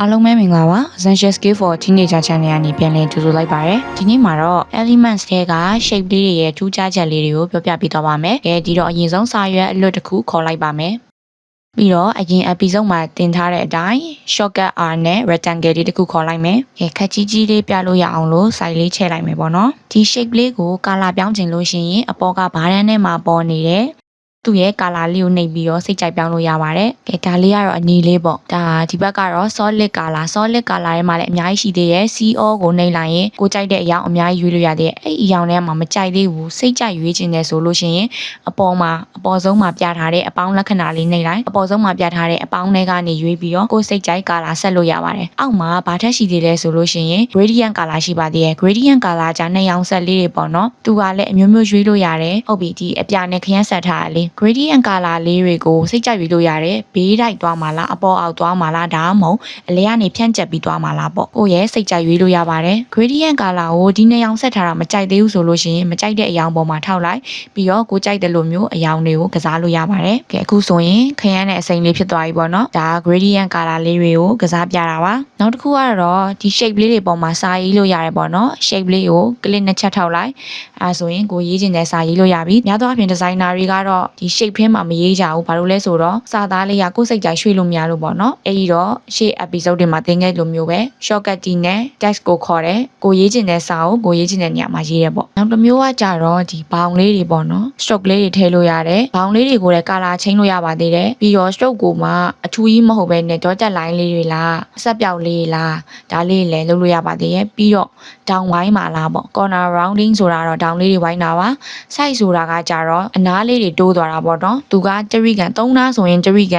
အားလုံးပဲမင်္ဂလာပါ Essential Skill for Teenager Channel ကနေပြန်လည်ကြိုဆိုလိုက်ပါရစေဒီနေ့မှာတော့ Elements တွေက shape လေးတွေရဲ့ထူးခြားချက်လေးတွေကိုပြောပြပေးသွားပါမယ်ဒီတော့အရင်ဆုံးစာရွက်အလွတ်တစ်ခုခေါ်လိုက်ပါမယ်ပြီးတော့အရင် episode မှာတင်ထားတဲ့အတိုင်း shortcut R နဲ့ rectangle လေးတစ်ခုခေါ်လိုက်မယ်ခက်ကြီးကြီးလေးပြလို့ရအောင်လို့ size လေးချဲ့လိုက်မယ်ပေါ့နော်ဒီ shape လေးကို color ပြောင်းချင်လို့ရှိရင်အပေါ်ကဘားတန်းထဲမှာပေါ်နေတဲ့သူ့ရဲ့ color လေးကိုနှိပ်ပြီးတော့စိတ်ကြိုက်ပြောင်းလို့ရပါတယ်ဒါလေးကတော့အနီလေးပေါ့ဒါဒီဘက်ကတော့ solid color ထဲမှာလည်းအများကြီးရှိသေးရဲ့ CO ကိုနှိပ်လိုက်ရင်ကိုကြိုက်တဲ့အရာအများကြီးရွေးလို့ရသေးရဲ့အဲ့ဒီအရာထဲမှာမကြိုက်သေးဘူးစိတ်ကြိုက်ရွေးချင်တယ်ဆိုလို့ရှိရင်အပေါ်ဆုံးမှာပြထားတဲ့အပေါင်းလက္ခဏာလေးနှိပ်လိုက်အပေါ်ဆုံးမှာပြထားတဲ့အပေါင်းတွေကနေရွေးပြီးတော့ကိုစိတ်ကြိုက် color ဆက်လို့ရပါတယ်အောက်မှာဘာထက်ရှိသေးလဲဆိုလို့ရှိရင် gradient color ရှိပါသေးရဲ့ gradient color じゃနှစ်ရောင်ဆက်လေးတွေပေါ့နော်သူကလည်းအမျိုးမျိုးရွေးလို့ရတယ်ဟုတ်ပြီဒီအပြာနဲ့ခရမ်းဆက်ထားတာလေ gradient color လေးတွေကိုစိတ်ကြိုက်ရွေးလို့ရတယ်ဘေးတိုက်သွားမှာလားအပေါ်အောက်သွားမှာလားဒါမှမဟုတ်အလဲကနေဖြန့်ကျက်ပြီးသွားမှာလားပေါ့ကိုရဲ့စိတ်ကြိုက်ရွေးလို့ရပါတယ် gradient color ကိုဒီနှစ်ရောင်ဆက်ထားတာမကြိုက်သေးဘူးဆိုလို့ရှိရင်မကြိုက်တဲ့အရောင်ပေါ်မှာထောက်လိုက်ပြီးတော့ကိုကြိုက်တဲ့လိုမျိုးအရောင်တွေကိုကစားလို့ရပါတယ်အခုဆိုရင်ခရမ်းနဲ့အစိမ်းလေးဖြစ်သွားပြီပေါ့နော်ဒါ gradient color လေးတွေကိုကစားပြတာပါနောက်တစ်ခုကတော့ဒီ shape လေးတွေပေါ်မှာစာရေးလို့ရတယ်ပေါ့နော် shape လေးကို click နှစ်ချက်ထောက်လိုက်အဲဆိုရင်ကိုရေးချင်တဲ့စာရေးလို့ရပြီများသောအားဖြင့် designer တွေကတော့ဒီ shape ထဲမှာမရေးကြဘူးဘာလို့လဲဆိုတော့စာသားလေးကကိုယ်စိတ်ကြိုက်ရွှေ့လို့မရလို့ပေါ့နော်အဲ့ဒီတော့ရှေ့ episode တွေမှာသင်ခဲ့လိုမျိုးပဲ shortcut key နဲ့ text ကိုခေါ်တယ်ကိုရေးချင်တဲ့စာကိုကိုရေးချင်တဲ့နေရာမှာရေးရပေါ့နောက်တစ်မျိုးကကြတော့ဒီဘောင်လေးတွေပေါ့နော် stroke လေးတွေထည့်လို့ရတယ်ဘောင်လေးတွေကိုလည်း color ချင်းလို့ရပါသေးတယ်ပြီးတော့ stroke ကိုမှအထူးကြီးမဟုတ်ပဲနဲ့ dotted line လေးတွေလားအဆက်ပြောက်လေးလားဒါလေးလည်းလုပ်လို့ရပါသေးရဲ့ပြီးတော့ down ဝိုင်းမှာလားပေါ့ corner rounding ဆိုတာတော့ down လေးတွေဝိုင်းတာပါ size ဆိုတာကကြတော့အနားလေးတွေတိုးသွားတာပေါ့နော်သူကတရိကန်3နားဆိုရင်တရိက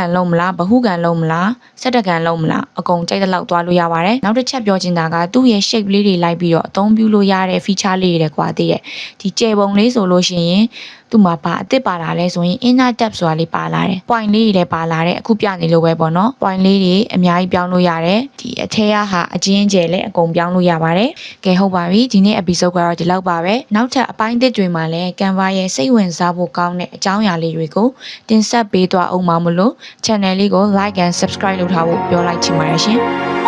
န်လုံးမလားဗဟုကန်လုံးမလား17ကန်လုံးမလားအကုန်ကြိုက်တဲ့လောက်သွားလို့ရပါတယ်နောက်တစ်ချက်ပြောချင်တာကသူ့ရဲ့ shape လေးတွေလိုက်ပြီးတော့အသုံးပြုလို့ရတဲ့ feature လေးတွေကွာသေးရဲ့ဒီကျယ်ပုံလေးဆိုလို့ရှိရင်သူ့မှာဘာအစ်စ်ပါလာလဲဆိုရင် inner depth ဆိုတာလေးပါလာတယ် point လေးတွေလည်းပါလာတယ်အခုပြနေလို့ပဲပေါ့နော် point လေးတွေအများကြီးပြောင်းလို့ရတယ်ဒီအထက်ကဟာအချင်းကျယ်လည်းအကုန်ပြောင်းလို့ရပါတယ်ကဲဟုတ်ပါပြီဒီနေ့ episode ကတော့ဒီလောက်ပါပဲနောက်ထပ်အပိုင်းသစ်တွေမှာလည်း Canva ရဲ့စိတ်ဝင်စားဖို့ကောင်းတဲ့အကြောင်းအရာလေးတွေကိုတင်ဆက်ပေးသွားအောင်ပါမလို့ channel လေးကို like and subscribe လုပ်ထားဖို့ပြောလိုက်ချင်ပါတယ်ရှင်